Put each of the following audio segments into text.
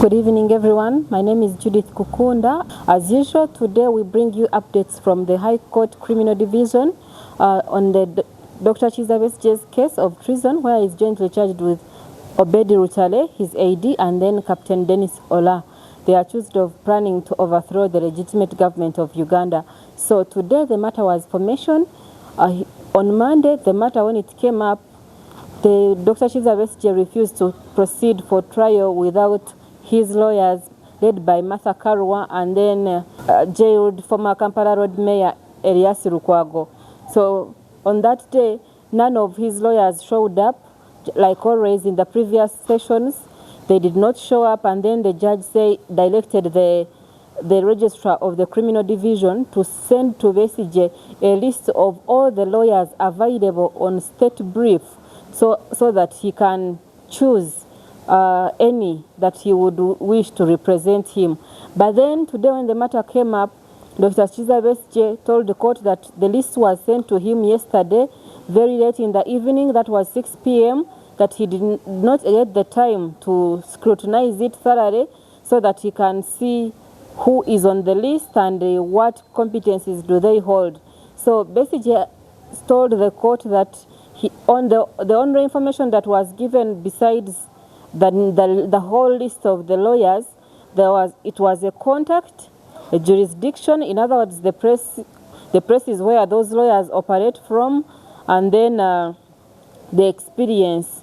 Good evening, everyone. My name is Judith Kukunda. As usual, today we bring you updates from the High Court Criminal Division on the Dr. BESIGYE'S case of treason, where he is jointly charged with Obeid Lutale, his AD, and then Captain Dennis Ola. They are accused of planning to overthrow the legitimate government of Uganda. So today the matter was formation. On Monday, the matter, when it came up, the Dr. BESIGYE refused to proceed for trial without his lawyers, led by Martha Karua, and then jailed former Kampala Road Mayor Elias Lukwago. So on that day, none of his lawyers showed up. Like always in the previous sessions, they did not show up, and then the judge directed the registrar of the criminal division to send to BESIGYE a list of all the lawyers available on state brief, so that he can choose any that he would wish to represent him. But then today, when the matter came up, Dr. BESIGYE told the court that the list was sent to him yesterday, very late in the evening, that was 6 p.m., that he did not get the time to scrutinize it thoroughly so that he can see who is on the list and what competencies do they hold. So BESIGYE told the court that on the only information that was given besides the whole list of the lawyers, it was a contact, a jurisdiction. In other words, the press is where those lawyers operate from, and then the experience,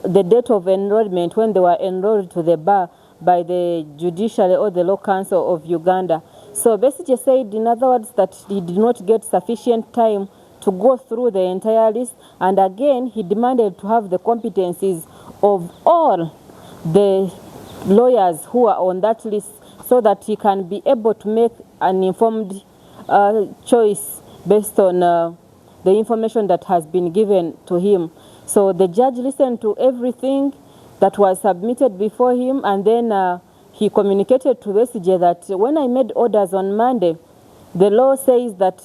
the date of enrollment, when they were enrolled to the bar by the judiciary or the law council of Uganda. So BESIGYE said, in other words, that he did not get sufficient time to go through the entire list, and again he demanded to have the competencies of all the lawyers who are on that list so that he can be able to make an informed choice based on the information that has been given to him. So the judge listened to everything that was submitted before him, and then he communicated to BESIGYE that when I made orders on Monday, the law says that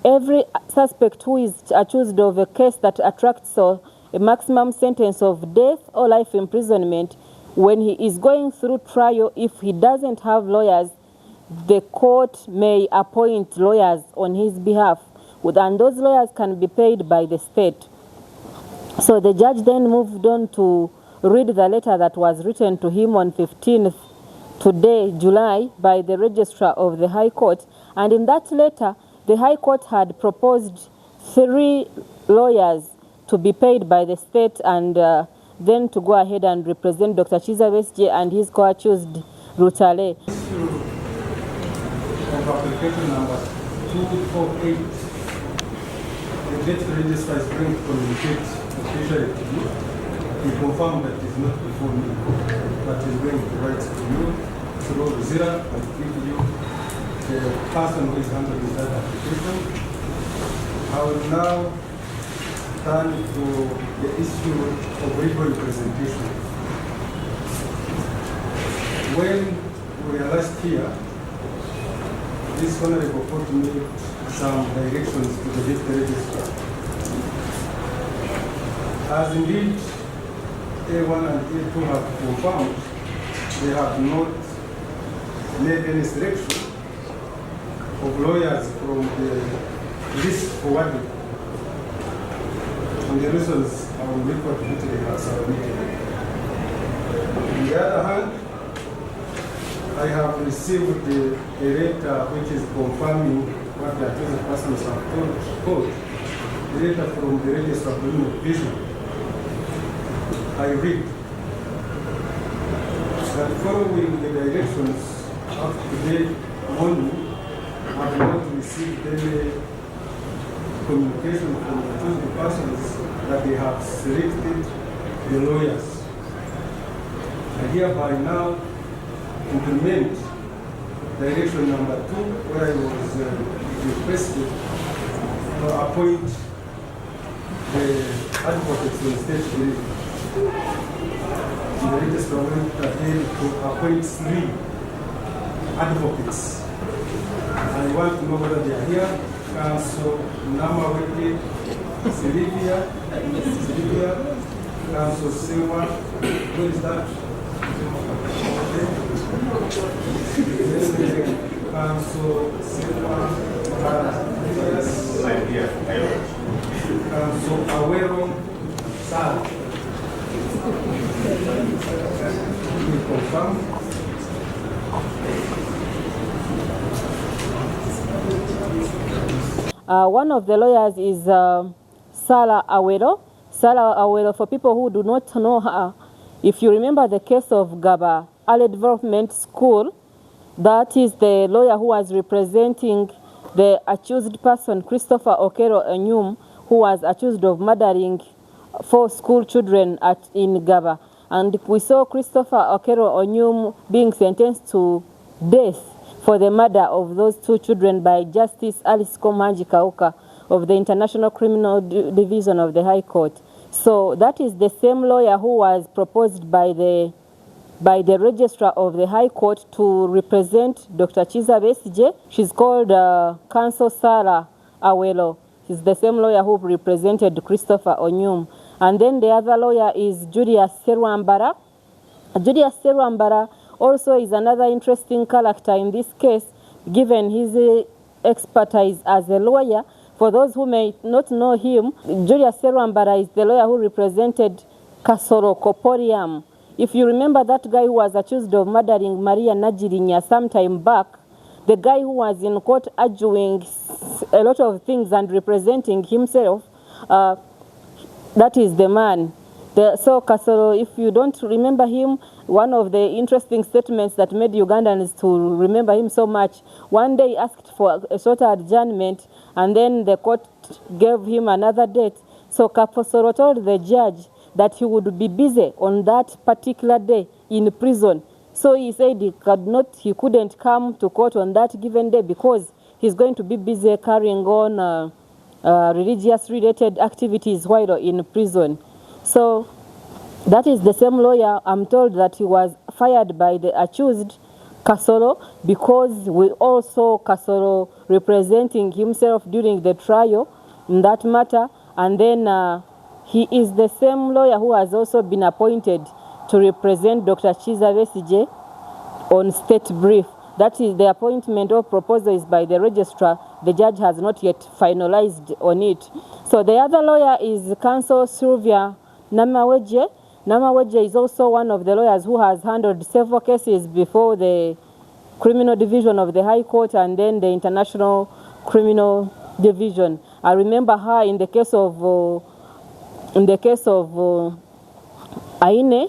every suspect who is accused of a case that attracts a maximum sentence of death or life imprisonment, when he is going through trial, if he doesn't have lawyers, the court may appoint lawyers on his behalf, and those lawyers can be paid by the state. So the judge then moved on to read the letter that was written to him on 15th, today, July, by the registrar of the High Court. And in that letter, the High Court had proposed 3 lawyers to be paid by the state, and then to go ahead and represent Dr. BESIGYE and his co-accused Lutale. Of application number 248, the date registrar is going to communicate officially to you. He confirmed that it is not before me, but is going to write to you through Zira and give you the person who is handling that application. I will now turn to the issue of legal representation. When we are last here, this honorable court made some directions to the deputy registrar. As indeed A1 and A2 have confirmed, they have not made any selection of lawyers from the list forwarded, and the reasons I will report to they have submitted. On the other hand, I have received a letter which is confirming what the accused persons have told court. A letter from the registrar of criminal division. I read that following the directions of today morning, I have not received any communication from the accused persons that they have selected the lawyers. I hereby now implement direction number 2, where I was requested to appoint the advocates on state brief. The registrar went ahead to appoint 3 advocates. I want to know whether they are here. Council Nama Wiki, Sylvia, Council Silva, who is that? Okay. Council Awero Sal. We confirm. One of the lawyers is Sarah Awero. Sarah Awero, for people who do not know her, if you remember the case of Gaba Early Development School, that is the lawyer who was representing the accused person, Christopher Okero Enyum, who was accused of murdering 4 school children in Gaba. And we saw Christopher Okero Enyum being sentenced to death for the murder of those 2 children by Justice Alice Komanji Kauka of the International Criminal Division of the High Court. So that is the same lawyer who was proposed by the registrar of the High Court to represent Dr. Kizza Besigye. She's called Counsel Sarah Awelo. She's the same lawyer who represented Christopher Onyum. And then the other lawyer is Julius Serwambara. Julius Serwambara also is another interesting character in this case, given his expertise as a lawyer. For those who may not know him, Julius Serwambara is the lawyer who represented Kasoro Koporiam. If you remember that guy who was accused of murdering Maria Najirinya some time back, the guy who was in court arguing a lot of things and representing himself, that is the man. So Kasoro, if you don't remember him, one of the interesting statements that made Ugandans to remember him so much, one day he asked for a shorter adjournment, and then the court gave him another date. So Kasoro told the judge that he would be busy on that particular day in prison. So he said he couldn't come to court on that given day because he's going to be busy carrying on religious-related activities while in prison. So that is the same lawyer. I'm told that he was fired by the accused, Kasoro, because we all saw Kasoro representing himself during the trial in that matter. And then he is the same lawyer who has also been appointed to represent Dr. Kizza Besigye on state brief. That is, the appointment or proposal is by the registrar. The judge has not yet finalized on it. So the other lawyer is Counsel Sylvia Namaweje. Namaweje is also one of the lawyers who has handled several cases before the Criminal Division of the High Court and then the International Criminal Division. I remember her in the case of Aine,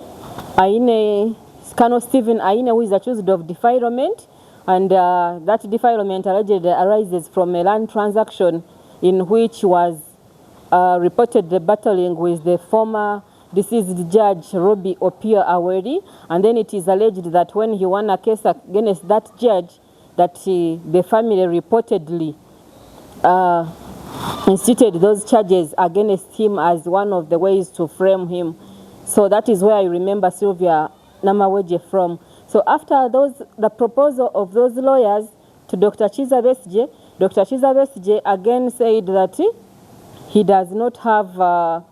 Colonel Stephen Aine, who is accused of defilement, and that defilement allegedly arises from a land transaction in which was reported battling with the former deceased judge Robbie Opio Aweri, and then it is alleged that when he won a case against that judge, that the family reportedly instituted those charges against him as one of the ways to frame him. So that is where I remember Sylvia Namaweje from. So after the proposal of those lawyers to Dr. Kizza Besigye, Dr. Kizza Besigye again said that he does not have,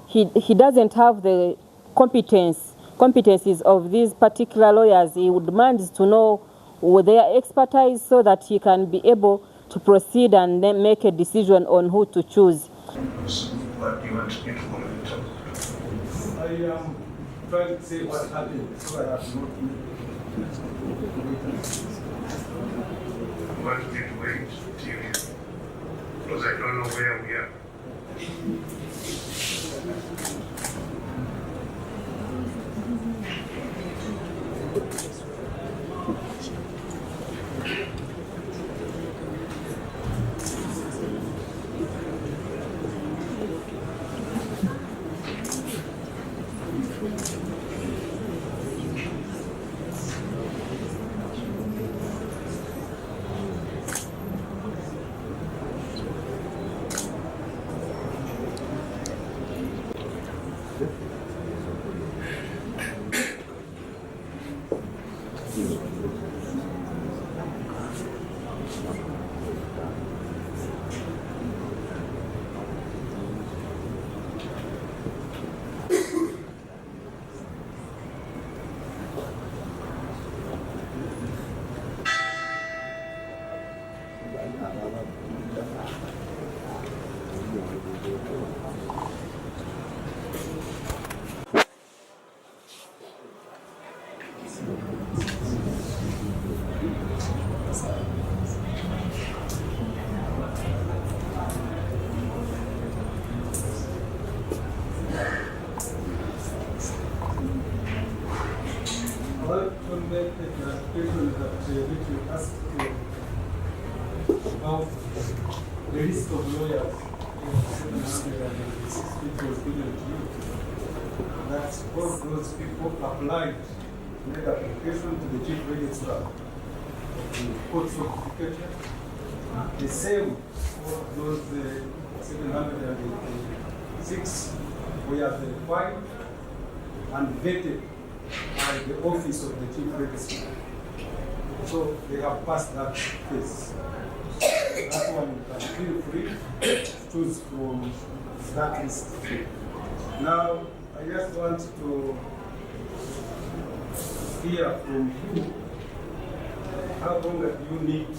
he doesn't have the competencies of these particular lawyers. He would demand to know their expertise so that he can be able to proceed and then make a decision on who to choose. What do you want me to comment on? I am trying to say what happened so I have not. I want you to wait till, because I don't know where we are. the list of lawyers, 786 people was given to you. That all those people applied, made application to the chief registrar of the court certificate. The same, all those 786 were verified and vetted by the office of the chief registrar. So they have passed that case. That one you can feel free to choose from that list. Now, I just want to hear from you, how long do you need to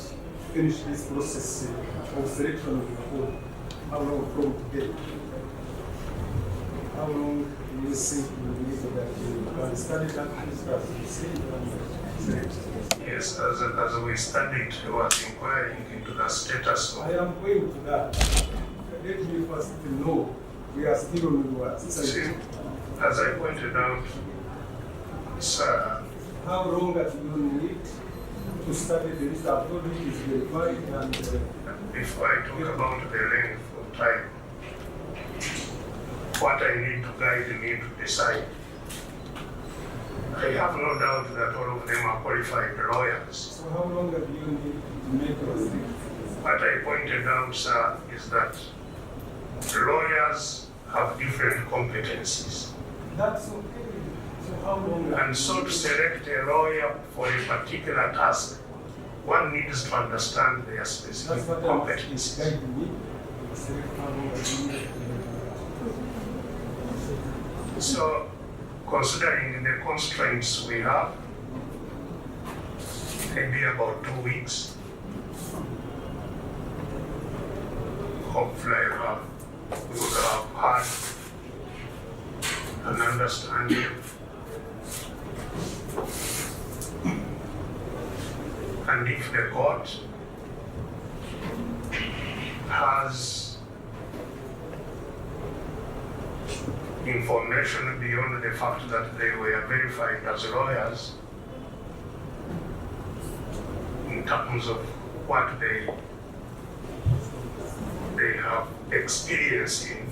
finish this process of selection of the court? How long from today? How long do you think you need that you can study that discuss, you see, and select? Yes, as we studied, we were inquiring into the status of... I am going to that. Let me first know we are still on your side. As I pointed out, sir, how long do you need to study the list? I've told you it's verified and... before I talk about the length of time, what I need to guide me to decide, I have no doubt that all of them are qualified lawyers. So how long do you need to make your decision? What I pointed out, sir, is that lawyers have different competencies. That's okay. So how long? And so to select a lawyer for a particular task, one needs to understand their specific competencies. Guide me to select how long you need. So, considering the constraints we have, maybe about 2 weeks. Hopefully we will have had an understanding and if the court has information beyond the fact that they were verified as lawyers in terms of what they have experience in,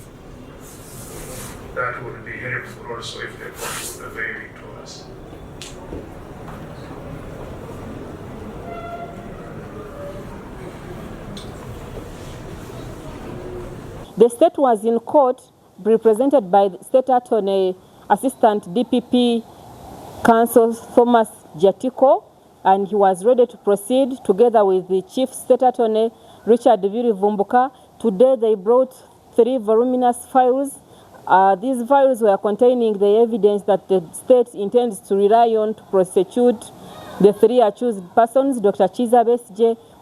that would be helpful also if the court would avail it to us. The state was in court represented by the State Attorney Assistant DPP Counsel Thomas Jatiko, and he was ready to proceed together with the Chief State Attorney Richard Viri Vumbuka. Today they brought 3 voluminous files. These files were containing the evidence that the state intends to rely on to prosecute the 3 accused persons, Dr. Kizza,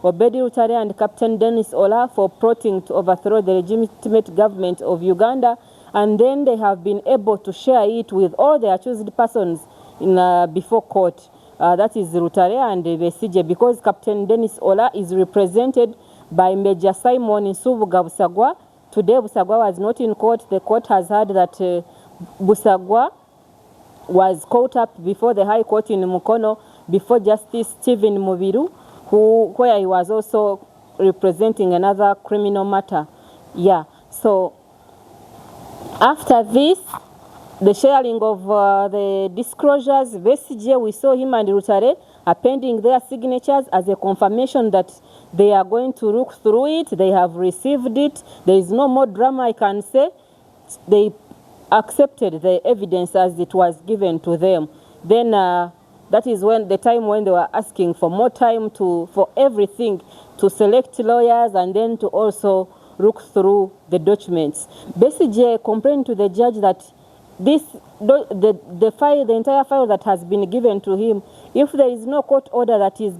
Obeid Lutale and Captain Dennis Ola, for plotting to overthrow the legitimate government of Uganda, and then they have been able to share it with all the accused persons in, before court. That is Lutale and BESIGYE, because Captain Dennis Ola is represented by Major Simon Nsubuga Busagwa. Today Busagwa was not in court. The court has heard that Busagwa was caught up before the High Court in Mukono before Justice Stephen Mubiru, where he was also representing another criminal matter. Yeah, so after this, the sharing of the disclosures, BESIGYE, we saw him and Lutale appending their signatures as a confirmation that they are going to look through it. They have received it. There is no more drama, I can say. They accepted the evidence as it was given to them. Then that is when the time when they were asking for more time for everything, to select lawyers and then to also look through the documents. BESIGYE complained to the judge that the entire file that has been given to him, if there is no court order that is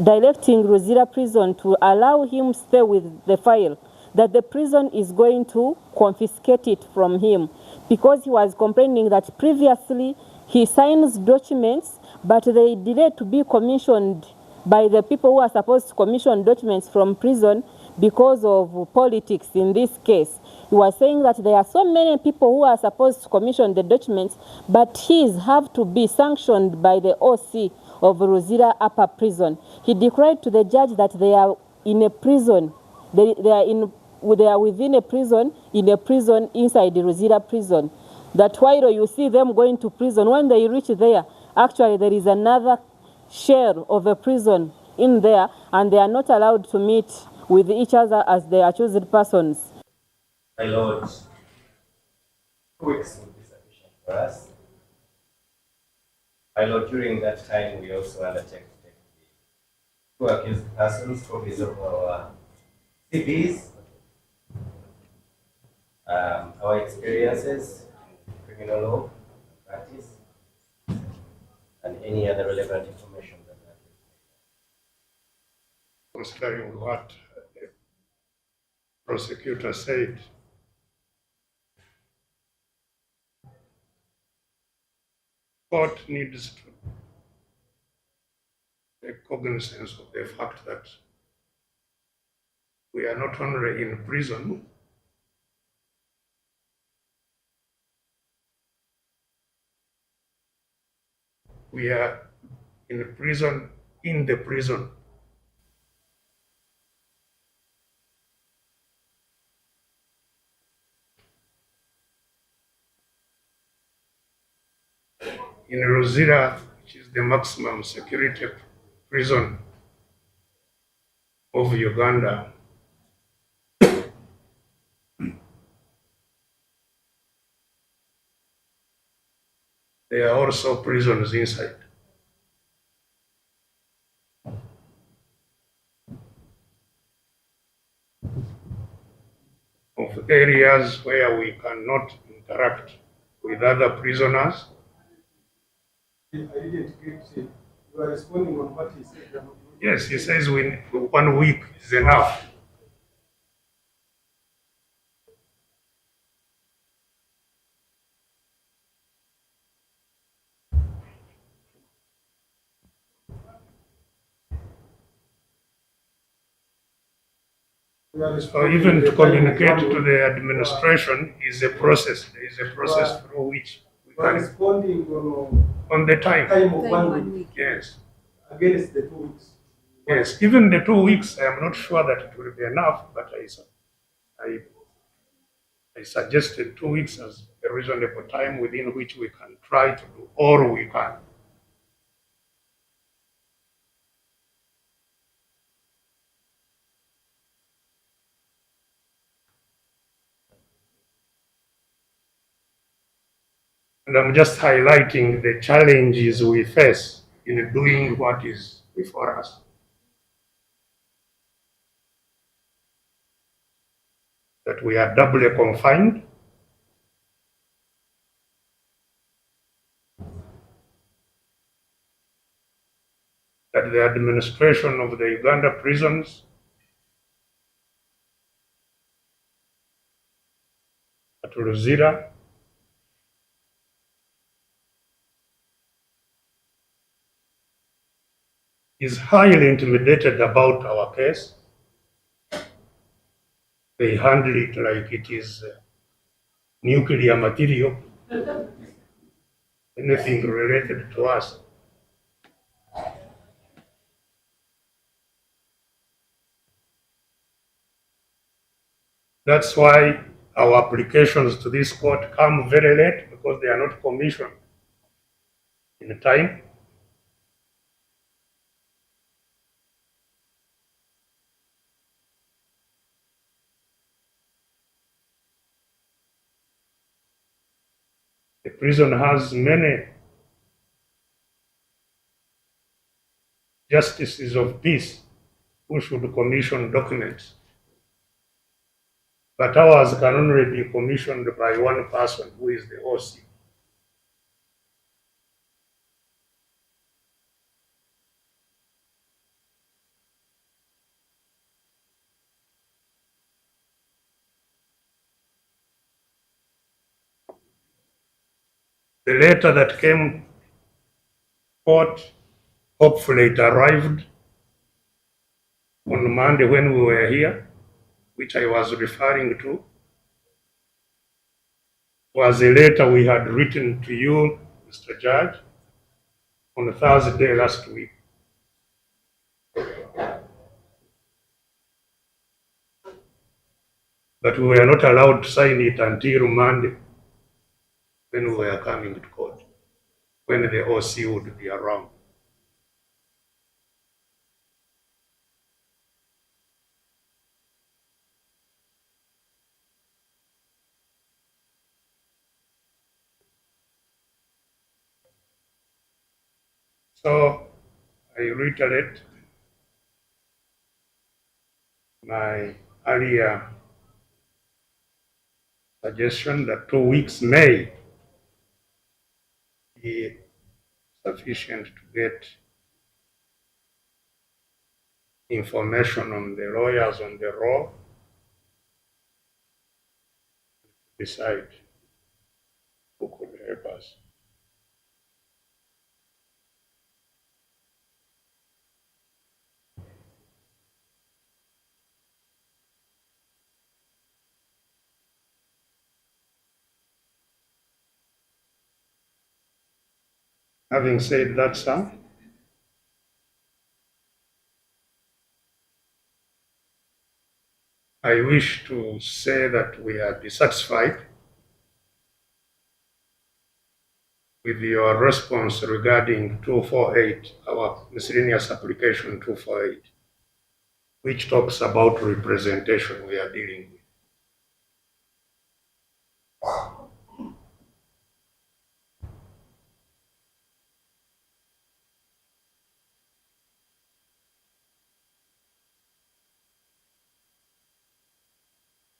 directing Ruzira Prison to allow him stay with the file, that the prison is going to confiscate it from him, because he was complaining that previously he signs documents, but they delayed to be commissioned by the people who are supposed to commission documents from prison because of politics in this case. He was saying that there are so many people who are supposed to commission the documents, but his have to be sanctioned by the OC of Ruzira Upper Prison. He declared to the judge that they are in a prison They are within a prison, in a prison inside the Rosita prison. That while you see them going to prison, when they reach there, actually there is another shell of a prison in there, and they are not allowed to meet with each other as they are chosen persons. My Lord, 2 weeks would be sufficient for us. My Lord, during that time, we also undertake to take the 2 accused persons copies of our CVs, our experiences in criminal law practice, and any other relevant information that Considering what the prosecutor said, court needs to take cognizance of the fact that we are not only in prison, we are in prison in the prison. In Rosita, which is the maximum security prison of Uganda, there are also prisons inside. Of areas where we cannot interact with other prisoners. I didn't get you. You are responding on what he said. Yes, he says 1 week is enough. So even to communicate to the administration is a process. There is a process through which we You are can responding on the time. time of 1 week Yes. against the 2 weeks. Yes, even the 2 weeks, I am not sure that it will be enough, but I suggested 2 weeks as a reasonable time within which we can try to do all we can. And I'm just highlighting the challenges we face in doing what is before us. That we are doubly confined, that the administration of the Uganda prisons at Rosita is highly intimidated about our case. They handle it like it is nuclear material, anything related to us. That's why our applications to this court come very late, because they are not commissioned in time. The prison has many justices of peace who should commission documents. But ours can only be commissioned by one person, who is the OC. The letter that came court, hopefully it arrived on Monday when we were here, which I was referring to, was a letter we had written to you, Mr. Judge, on Thursday last week. But we were not allowed to sign it until Monday when we were coming to court, when the OC would be around. So I reiterate my earlier suggestion that 2 weeks may be sufficient to get information on the lawyers on the roll, decide who could help us. Having said that, sir, I wish to say that we are dissatisfied with your response regarding 248, our miscellaneous application 248, which talks about representation we are dealing with.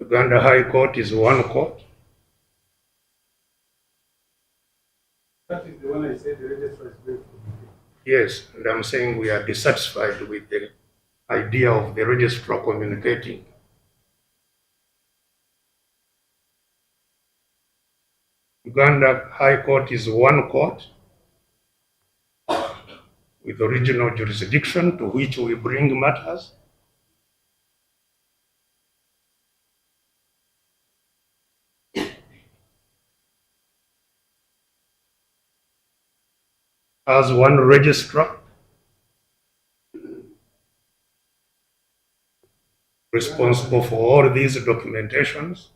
Uganda High Court is one court. That is the one I said the registrar is going to communicate. Yes, and I'm saying we are dissatisfied with the idea of the registrar communicating. Uganda High Court is one court with original jurisdiction to which we bring matters. As one registrar responsible for all these documentations.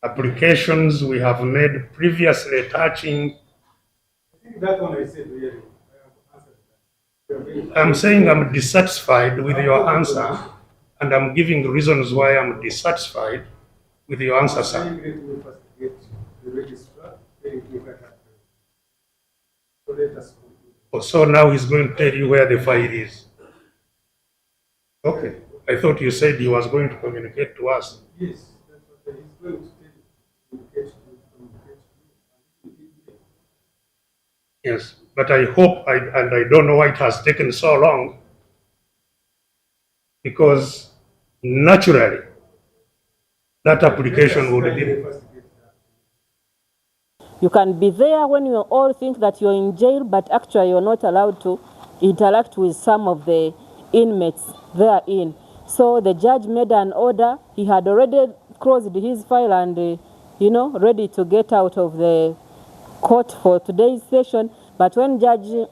Applications we have made previously touching. I think that one I said really. I have answered that. I'm saying I'm dissatisfied with your answer, and I'm giving reasons why I'm dissatisfied with your answer, sir. I'm going to first get the registrar, then you look at that. So let us conclude. So now he's going to tell you where the file is. Okay. I thought you said he was going to communicate to us. Yes, that's what he's going to tell you. Communicate to you. Yes, but I hope, and I don't know why it has taken so long, because naturally, that application would be. You can be there when you all think that you're in jail, but actually you're not allowed to interact with some of the inmates therein. So the judge made an order. He had already closed his file and, ready to get out of the court for today's session. But when Dr.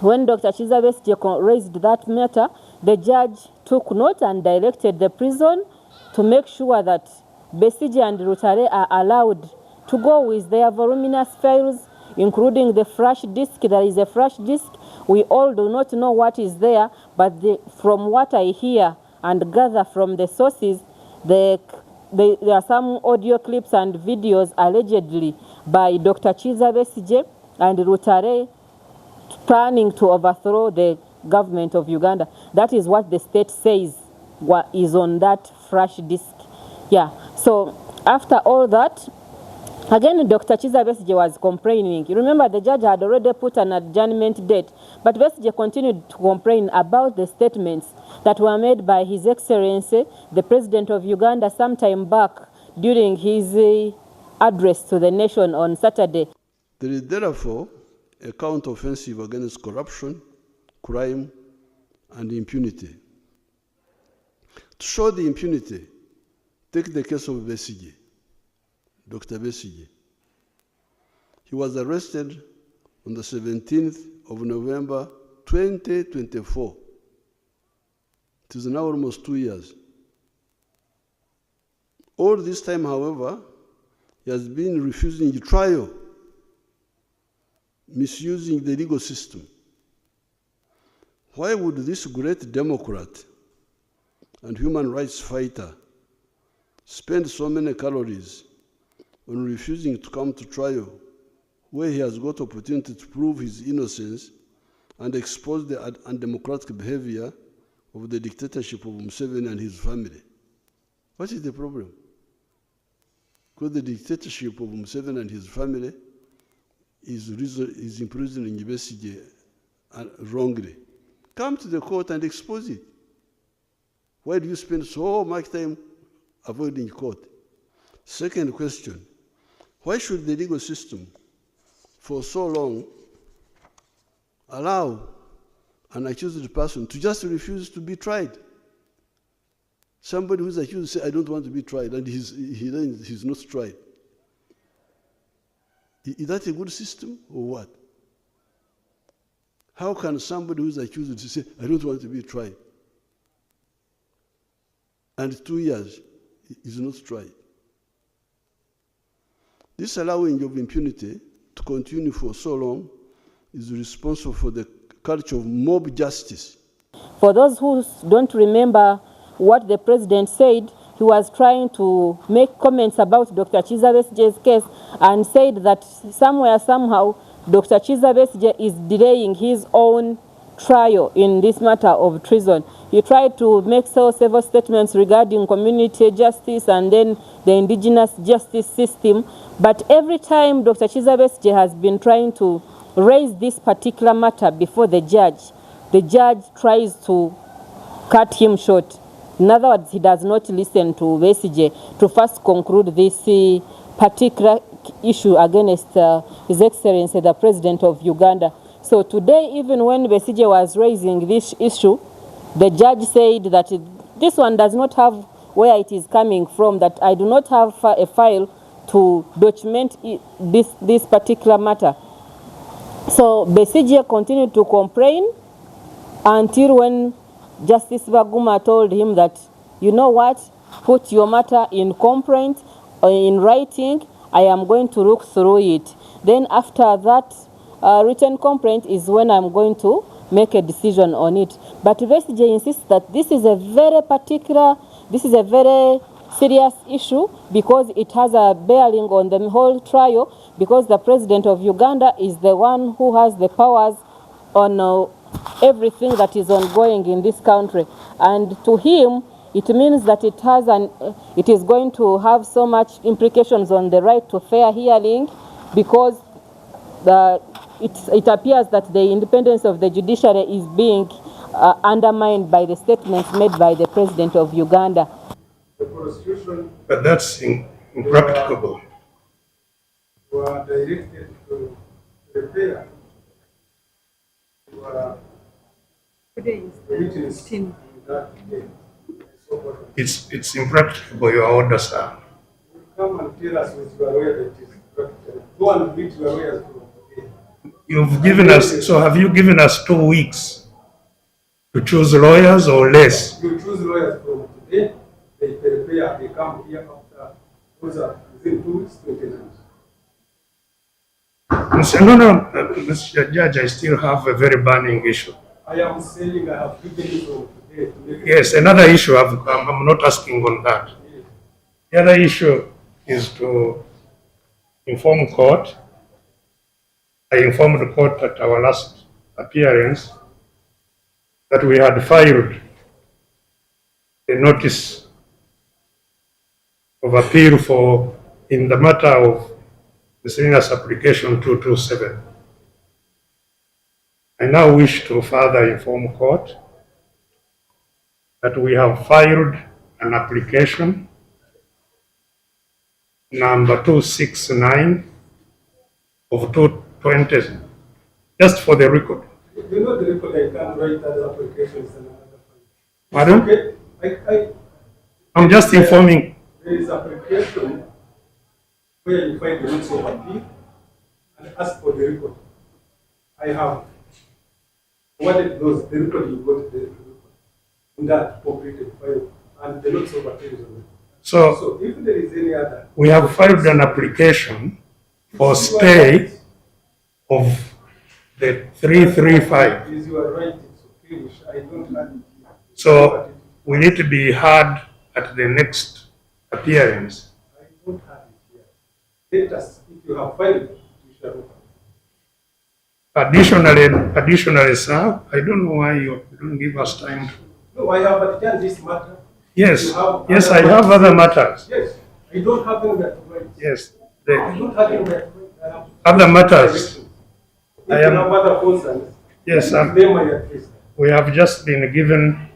Kizza Besigye raised that matter, the judge took note and directed the prison to make sure that Besigye and Lutale are allowed to go with their voluminous files, including the flash disk. There is a flash disk. We all do not know what is there, but from what I hear and gather from the sources, there are some audio clips and videos allegedly by Dr. Kizza Besigye and Lutale planning to overthrow the government of Uganda. That is what the state says is on that flash disk. Yeah, so after all that, again, Dr. Kizza Besigye was complaining. You remember the judge had already put an adjournment date, but Besigye continued to complain about the statements that were made by His Excellency, the President of Uganda, sometime back during his address to the nation on Saturday. There is therefore a counter-offensive against corruption, crime, and impunity. To show the impunity, take the case of Besigye. Dr. Besigye. He was arrested on the 17th of November 2024, It is now almost 2 years. All this time, however, he has been refusing trial, misusing the legal system. Why would this great Democrat and human rights fighter spend so many calories on refusing to come to trial, where he has got opportunity to prove his innocence and expose the undemocratic behavior of the dictatorship of Museveni and his family? What is the problem? Because the dictatorship of Museveni and his family is imprisoning Besigye wrongly. Come to the court and expose it. Why do you spend so much time avoiding court? Second question, why should the legal system for so long allow an accused person to just refuse to be tried? Somebody who's accused says, I don't want to be tried, and he's not tried. Is that a good system or what? How can somebody who's accused say, I don't want to be tried, and 2 years is not tried? This allowing of impunity to continue for so long is responsible for the culture of mob justice. For those who don't remember what the president said, he was trying to make comments about Dr. Kizza Besigye's case and said that somehow, Dr. Kizza Besigye is delaying his own trial in this matter of treason. He tried to make several statements regarding community justice and then the indigenous justice system, but every time Dr. Kizza Besigye has been trying to raise this particular matter before the judge tries to cut him short. In other words, he does not listen to Besigye to first conclude this particular issue against His Excellency, the President of Uganda. So today, even when Besigye was raising this issue, the judge said that this one does not have where it is coming from, that I do not have a file to document this particular matter. So Besigye continued to complain until when Justice Baguma told him that, you know what, put your matter in complaint or in writing, I am going to look through it. Then after that written complaint is when I'm going to make a decision on it. But Besigye insists that this is a very serious issue because it has a bearing on the whole trial, because the President of Uganda is the one who has the powers on everything that is ongoing in this country. And to him, it means that it is going to have so much implications on the right to fair hearing, because it appears that the independence of the judiciary is being undermined by the statements made by the President of Uganda. The prosecution, But that's impracticable. were directed to prepare witness in that day. It's impracticable, your order, sir. Come and tell us with your way that it is practical. Go and meet your lawyers from today. You've given us, so have you given us 2 weeks to choose lawyers or less? You choose lawyers from today, they prepare, they come here after, within 2 weeks, 29. Mr. Judge, I still have a very burning issue. I am saying I have given you from today to make Yes, another issue, I'm not asking on that. it. The other issue is to inform court. I informed the court at our last appearance that we had filed a notice of appeal in the matter of miscellaneous application 227. I now wish to further inform court that we have filed an application number 269 of 220, just for the record. You know the record, I can't write other applications and other files. Pardon? Okay, I'm just informing. there is application where you find the notice of appeal and ask for the record. I have forwarded those, the record you got, the record. in that completed file, and the notes of attention. So So if there is any other, we have filed an application for stay of the 335. is you are right, it's okay, I don't have it here. So will it be heard at the next appearance? I don't have it here. Let us, if you have filed it, you shall open. Additionally, sir, I don't know why you don't give us time. No, I have adjourned this matter. Yes, You have yes, other I have matters. other matters. Yes, I don't have any that right. Yes, I the don't have any that right. other matters. If I you am- have other concerns, Yes, them I address. we have just been given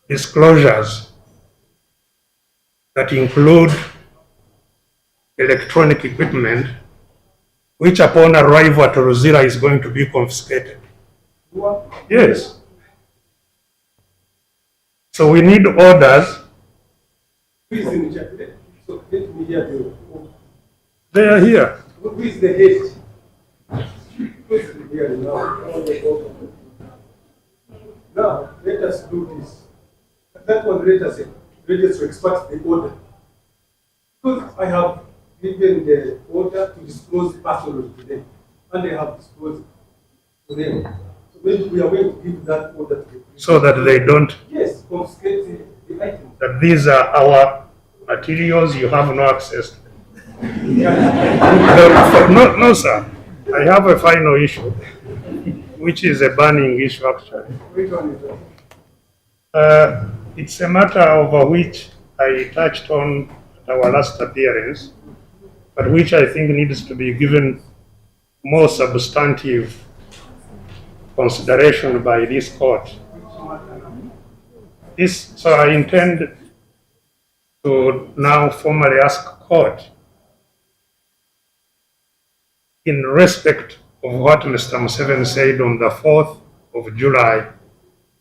disclosures that include electronic equipment, which upon arrival at Rosira is going to be confiscated. Who are- Yes. So we need orders. Who is in charge? So let me hear you. They are here. Who is the head? Who is here now? Now, let us do this. That one, let us expect the order. Because I have given the order to disclose personally to them, and they have disclosed to them. So maybe we are going to give that order to them. So that they don't, Yes, confiscate the items. that these are our materials, you have no access to them. No, sir. I have a final issue, which is a burning issue actually. Which one is that? It's a matter over which I touched on at our last appearance, but which I think needs to be given more substantive consideration by this court. So I intend to now formally ask court, in respect of what Mr. Museveni said on the 4th of July.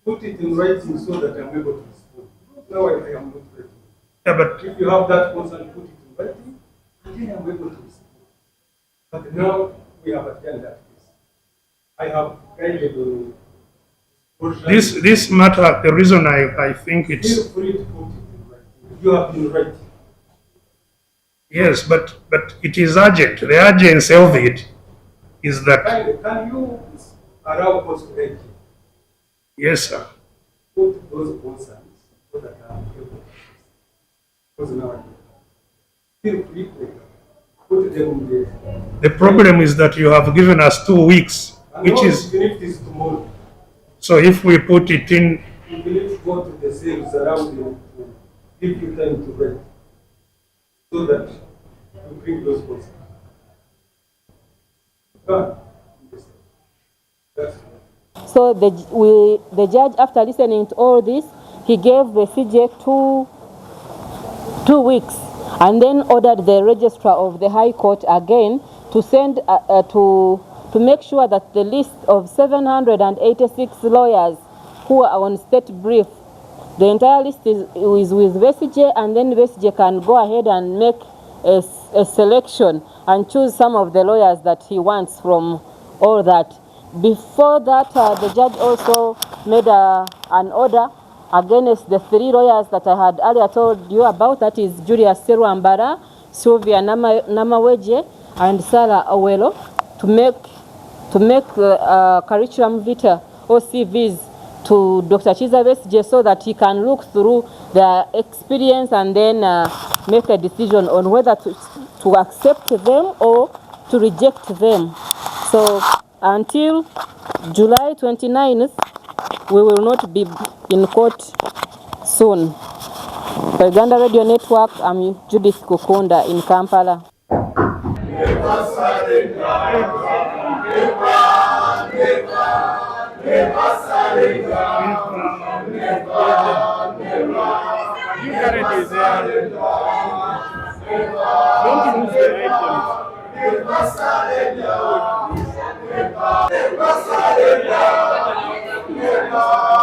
Put it in writing so that I'm able to respond. Now I am not ready. Yeah, but If you have that concern, put it in writing, and then I'm able to respond. But now we have done that case. I have guided on this matter, the reason I think it's, feel free to put it in writing. You have been writing. yes, but it is urgent. The urgency of it is that, Can you allow us to help you? yes, sir. Put those concerns so that I'm able to. Because now I feel free to put them in there. The problem is that you have given us 2 weeks, And which now is, even if it is tomorrow, so if we put it in, you need to go to the sales around you to give you time to write so that you bring those concerns. Done. That's So the judge, after listening to all this, he gave the CJ two weeks, and then ordered the registrar of the High Court again to send to make sure that the list of 786 lawyers who are on state brief, the entire list is with BESIGYE, and then BESIGYE can go ahead and make a selection and choose some of the lawyers that he wants from all that. Before that, the judge also made an order against the 3 lawyers that I had earlier told you about, that is Julius Serwambara, Sylvia Namaweje, and Sarah Owelo, to make curriculum vitae or CVs to Dr. Kizza BESIGYE so that he can look through their experience and then make a decision on whether to accept them or to reject them. So until July 29th, we will not be in court soon. For Uganda Radio Network, I'm Judith Kukunda in Kampala. Never